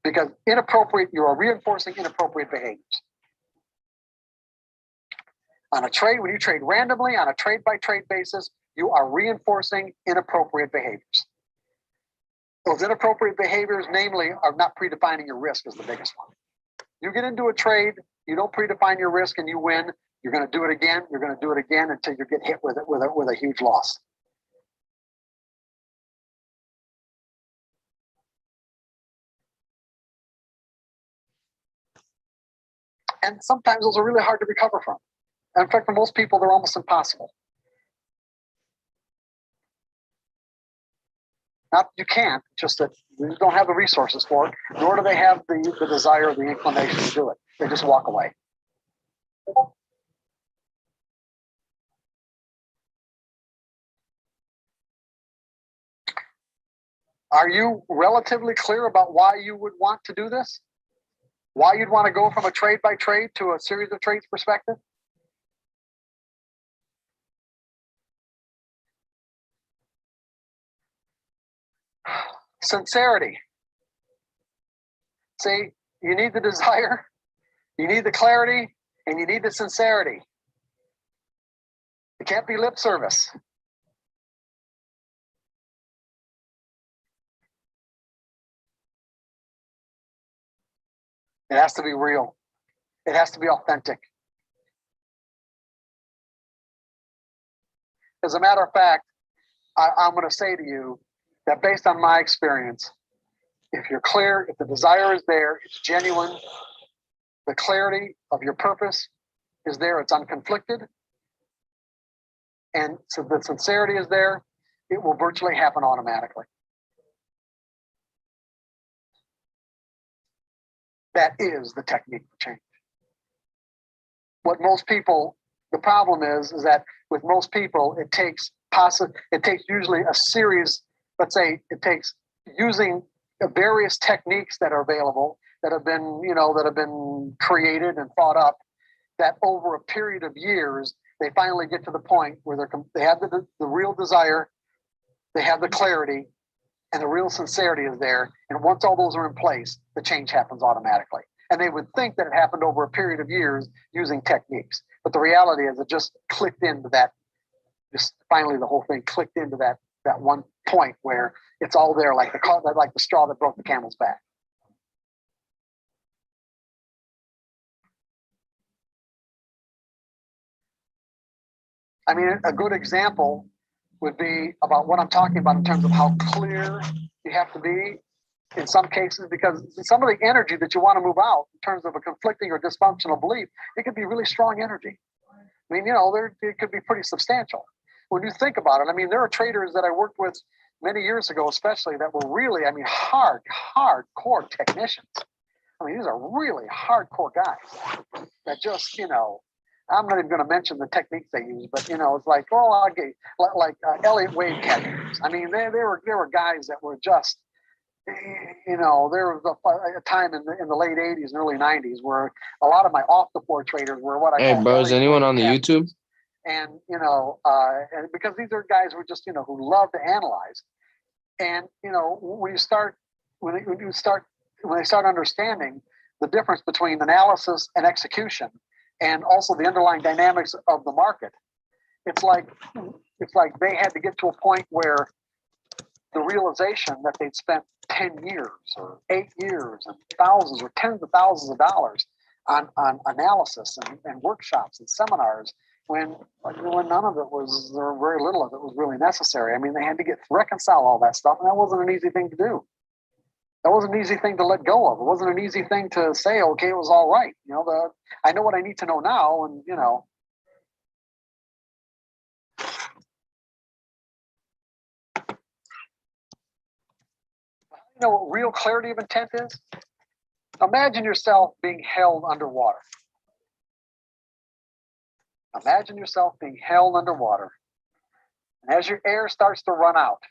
because you are reinforcing inappropriate behaviors. On a trade, when you trade randomly on a trade by trade basis, you are reinforcing inappropriate behaviors. Those inappropriate behaviors, namely, are not predefining your risk is the biggest one. You get into a trade, you don't predefine your risk and you win, you're going to do it again, you're going to do it again until you get hit with a huge loss. And sometimes those are really hard to recover from. In fact, for most people, they're almost impossible. Not you can't, just that you don't have the resources for it, nor do they have the desire or the inclination to do it. They just walk away. Are you relatively clear about why you would want to do this? Why you'd want to go from a trade by trade to a series of trades perspective? Sincerity. See, you need the desire, you need the clarity, and you need the sincerity. It can't be lip service. It has to be real. It has to be authentic. As a matter of fact, I'm going to say to you that based on my experience, if you're clear, if the desire is there, it's genuine, the clarity of your purpose is there, it's unconflicted, and so the sincerity is there, it will virtually happen automatically. That is the technique for change. What most people, the problem is that with most people, it takes usually a series, let's say it takes using various techniques that are available, that have been created and thought up, that over a period of years, they finally get to the point where they have the real desire, they have the clarity, and the real sincerity is there. And once all those are in place, the change happens automatically. And they would think that it happened over a period of years using techniques. But the reality is it just clicked into that, just finally the whole thing clicked into that one point where it's all there, like the straw that broke the camel's back. I mean, a good example would be about what I'm talking about in terms of how clear you have to be in some cases, because some of the energy that you want to move out in terms of a conflicting or dysfunctional belief, it could be really strong energy. I mean, it could be pretty substantial. When you think about it, I mean, there are traders that I worked with many years ago, especially, that were really, I mean, hardcore technicians. I mean, these are really hardcore guys that just, I'm not even going to mention the techniques they use, but it's like, Elliott Wave techniques. I mean, there were guys that were just, there was a time in the late '80s and early '90s where a lot of my off the floor traders were what I call. Hey, bro, is anyone on the YouTube? And and because these are guys who just who love to analyze, and when they start understanding the difference between analysis and execution, and also the underlying dynamics of the market, it's like they had to get to a point where the realization that they'd spent 10 years or 8 years and thousands or tens of thousands of dollars on analysis and workshops and seminars, when none of it was, or very little of it was really necessary. I mean, they had to reconcile all that stuff, and that wasn't an easy thing to do. That wasn't an easy thing to let go of. It wasn't an easy thing to say, okay, it was all right. I know what I need to know now, and what real clarity of intent is? Imagine yourself being held underwater. Imagine yourself being held underwater. And as your air starts to run out,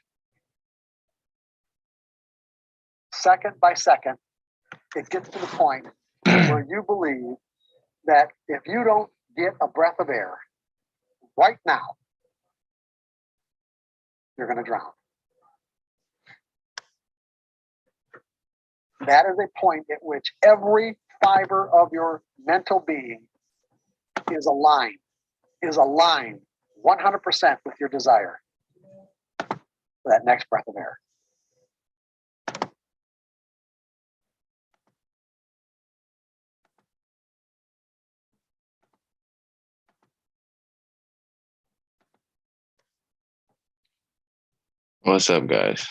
second by second, it gets to the point where you believe that if you don't get a breath of air right now, you're going to drown. That is a point at which every fiber of your mental being is aligned 100% with your desire for that next breath of air. What's up, guys?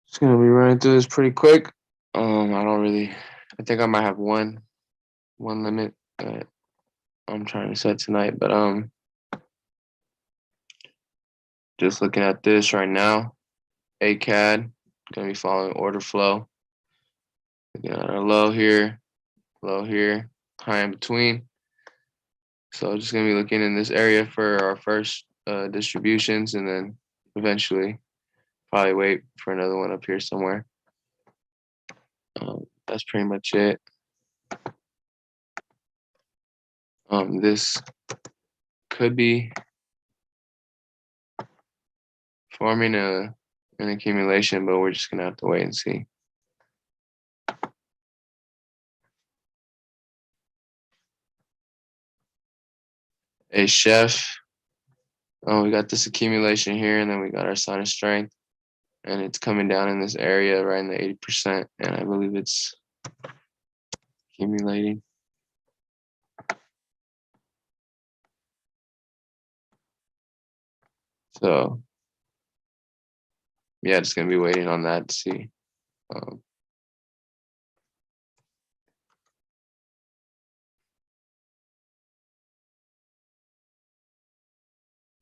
Just gonna be running through this pretty quick. I think I might have one limit that I'm trying to set tonight, but just looking at this right now, ACAD, gonna be following order flow. Looking at our low here, high in between. So just gonna be looking in this area for our first distributions, and then eventually probably wait for another one up here somewhere. That's pretty much it. This could be forming an accumulation, but we're just gonna have to wait and see. A chef. Oh, we got this accumulation here, and then we got our sign of strength, and it's coming down in this area right in the 80%, and I believe it's accumulating. So yeah, just gonna be waiting on that to see.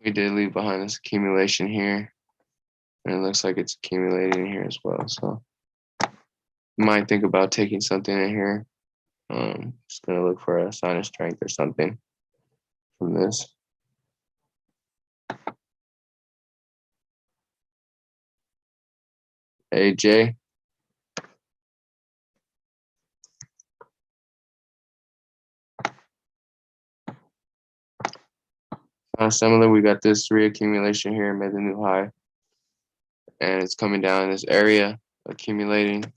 We did leave behind this accumulation here, and it looks like it's accumulating here as well. So might think about taking something in here. Just gonna look for a sign of strength or something from this. AJ. Similar, we got this reaccumulation here, made the new high, and it's coming down in this area, accumulating.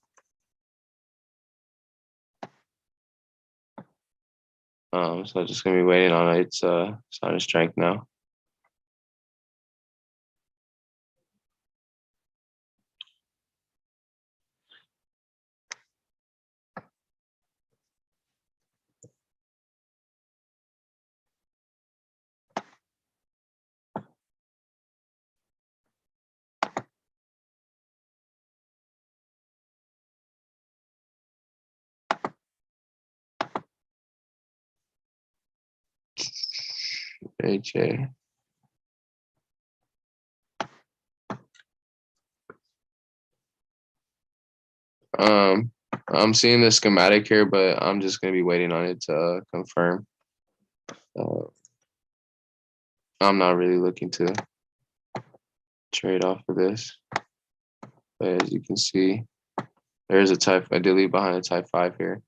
So just gonna be waiting on its sign of strength now. AJ. I'm seeing the schematic here, but I'm just gonna be waiting on it to confirm. I'm not really looking to trade off of this, but as you can see, there's a type. I did leave behind a type 5 here.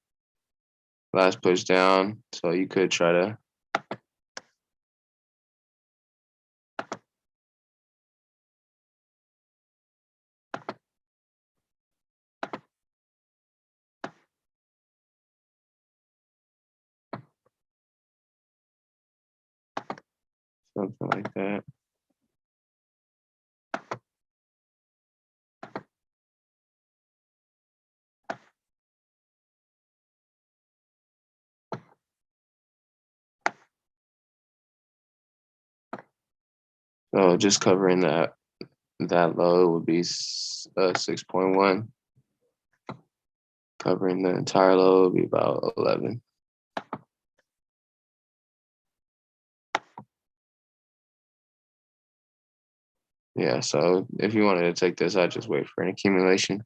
Last push down, so you could try to something like that. So just covering that low would be 6.1. Covering the entire low would be about 11. Yeah, so if you wanted to take this, I'd just wait for an accumulation.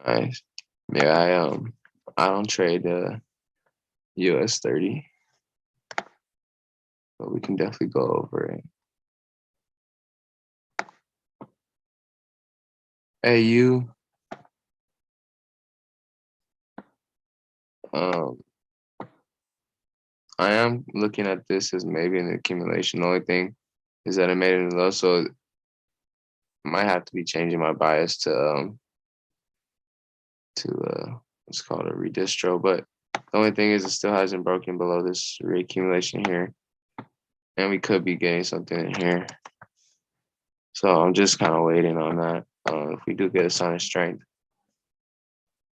Nice. Yeah, I don't trade US 30. but we can definitely go over it. AU. I am looking at this as maybe an accumulation. The only thing is that it made it low, so I might have to be changing my bias to what's called a redistro. But the only thing is it still hasn't broken below this reaccumulation here, and we could be getting something in here. So I'm just kind of waiting on that. If we do get a sign of strength,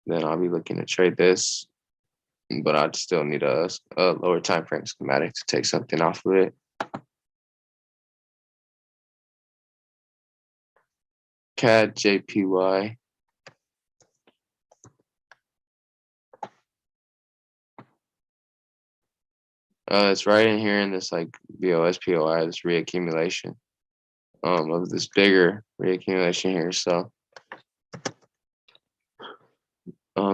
then I'll be looking to trade this. But I'd still need a lower time frame schematic to take something off of it. CAD JPY. It's right in here in this like VOSPOI, this reaccumulation of this bigger reaccumulation here. So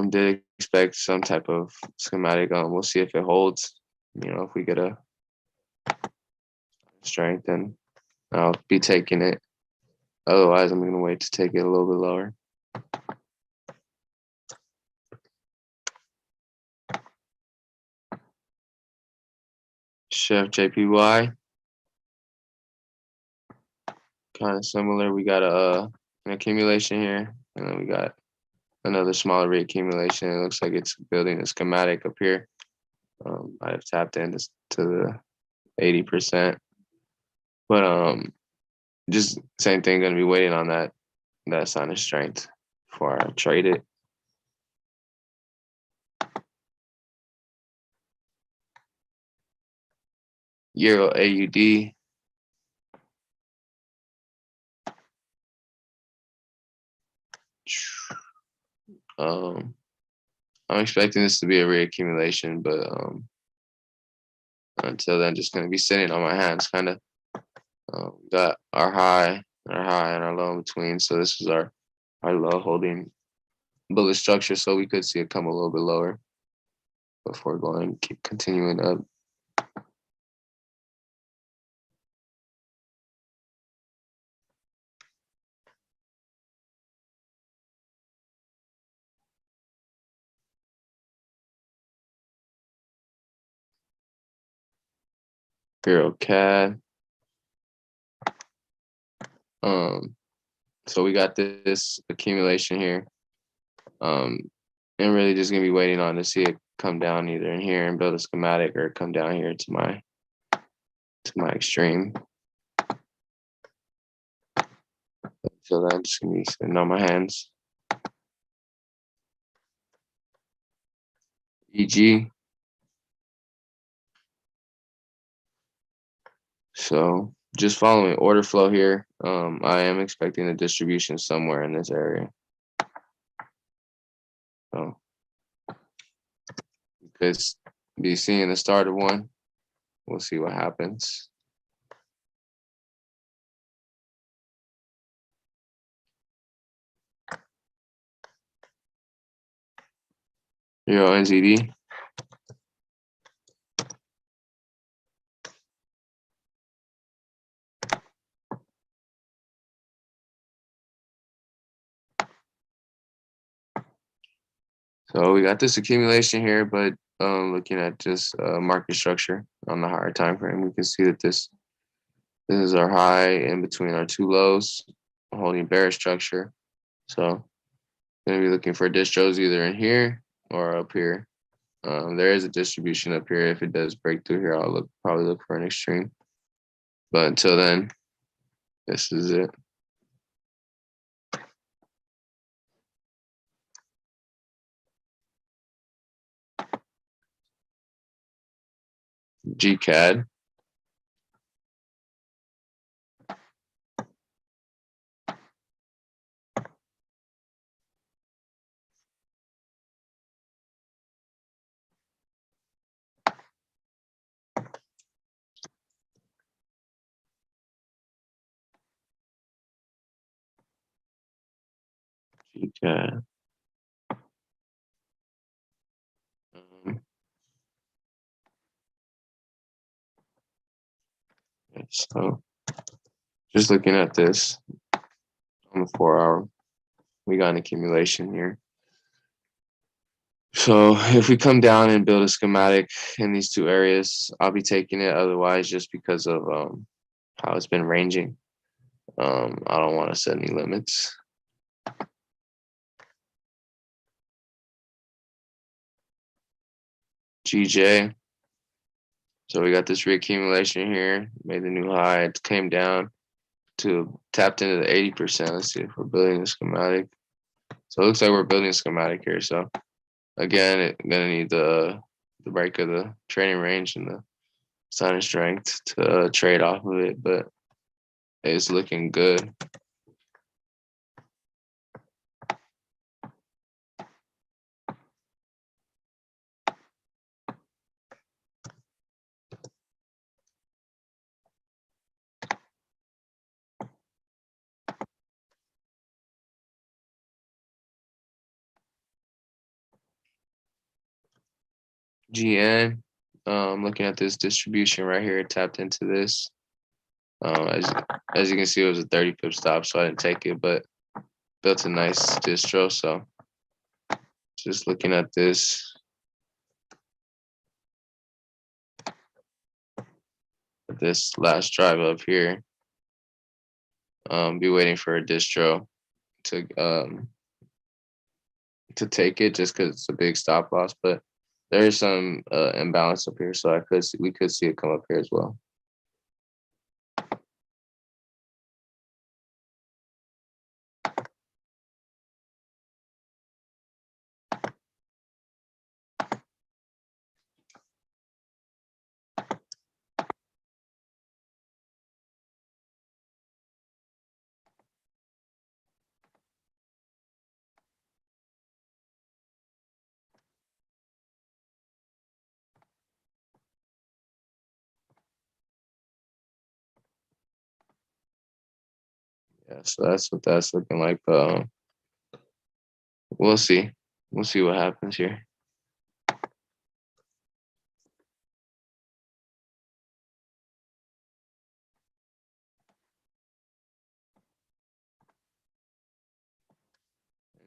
did expect some type of schematic. We'll see if it holds. You know, if we get a strength, then I'll be taking it. Otherwise, I'm gonna wait to take it a little bit lower. Chef JPY. Kind of similar. We got an accumulation here, and then we got another smaller reaccumulation. It looks like it's building a schematic up here. I have tapped into the 80%, but just same thing. Going to be waiting on that sign of strength before I trade it. Euro AUD. I'm expecting this to be a reaccumulation, but until then, just going to be sitting on my hands, kind of. Got our high, and our low in between. So this is our low holding bullish structure. So we could see it come a little bit lower before keep continuing up. Euro CAD. So we got this accumulation here. And really just gonna be waiting on to see it come down either in here and build a schematic, or come down here to my extreme. So then I'm just gonna be sitting on my hands. EG. So just following order flow here. I am expecting a distribution somewhere in this area. So you could be seeing the start of one. We'll see what happens. Euro NZD. So we got this accumulation here, but looking at just market structure on the higher time frame, we can see that this is our high in between our two lows, holding bearish structure. So gonna be looking for distros either in here or up here. There is a distribution up here. If it does break through here, I'll probably look for an extreme. But until then, this is it. GCAD. GCAD. So just looking at this on the 4 hour, we got an accumulation here. So if we come down and build a schematic in these two areas, I'll be taking it. Otherwise, just because of how it's been ranging, I don't want to set any limits. GJ. So we got this reaccumulation here, made the new high, it came down to tapped into the 80%. Let's see if we're building a schematic. So it looks like we're building a schematic here. So again, it's gonna need the break of the trading range and the sign of strength to trade off of it, but it's looking good. GN, looking at this distribution right here, it tapped into this. As you can see, it was a 30 pip stop, so I didn't take it, but built a nice distro. So just looking at this, last drive up here, be waiting for a distro to take it just because it's a big stop loss, but there is some imbalance up here, so we could see it come up here as well. Yeah, so that's what that's looking like. We'll see. We'll see what happens here.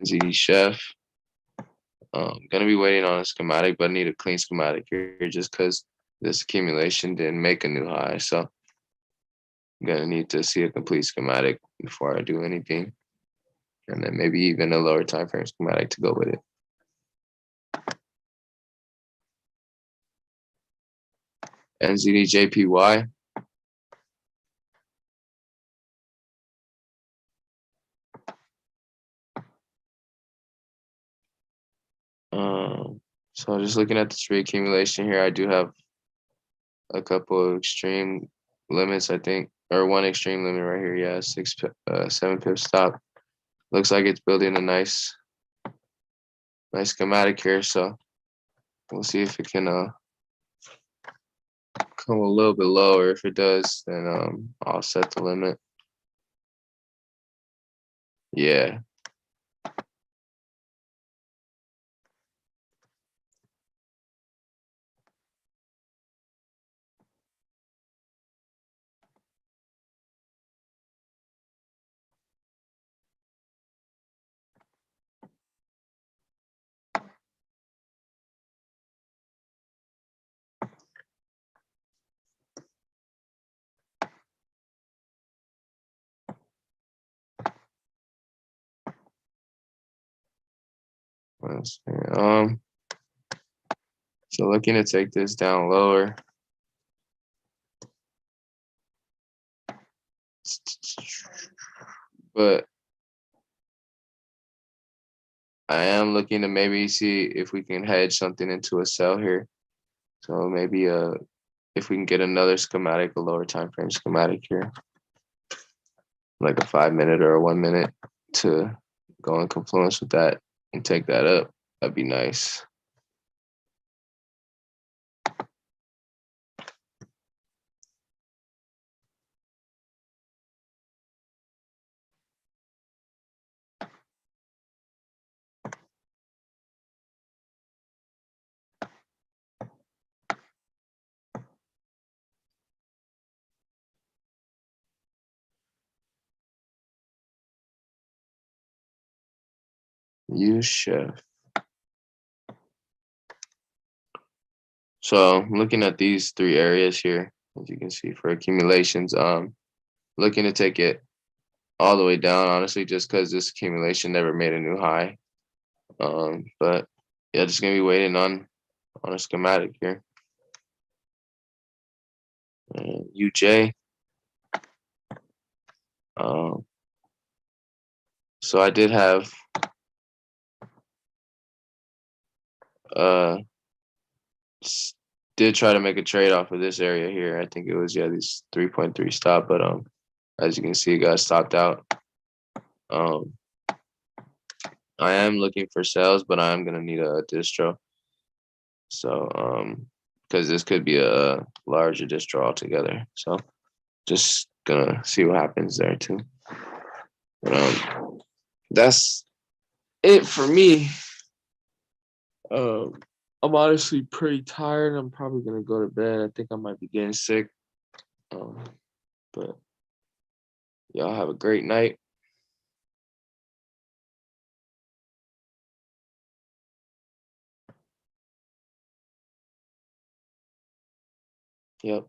ZD Chef. Gonna be waiting on a schematic, but I need a clean schematic here just because this accumulation didn't make a new high. So I'm gonna need to see a complete schematic before I do anything. And then maybe even a lower time frame schematic to go with it. NZDJPY. So just looking at this reaccumulation here, I do have a couple of extreme limits, I think, or one extreme limit right here. Yeah, 7 pip stop. Looks like it's building a nice schematic here. So we'll see if it can come a little bit lower. If it does, then I'll set the limit. Yeah. Let's see. So looking to take this down lower. But I am looking to maybe see if we can hedge something into a sell here. So maybe if we can get another schematic, a lower time frame schematic here, like a 5 minute or a 1 minute to go in confluence with that and take that up, that'd be nice. Yusuf. So I'm looking at these three areas here, as you can see for accumulations. Looking to take it all the way down, honestly, just because this accumulation never made a new high. But yeah, just gonna be waiting on a schematic here. And UJ. So I did have did try to make a trade off of this area here. I think it was this 3.3 stop, but as you can see, it got stopped out. I am looking for sales, but I am gonna need a distro. So because this could be a larger distro altogether. So just gonna see what happens there too. But that's it for me. I'm honestly pretty tired. I'm probably gonna go to bed. I think I might be getting sick. But y'all have a great night. Yep.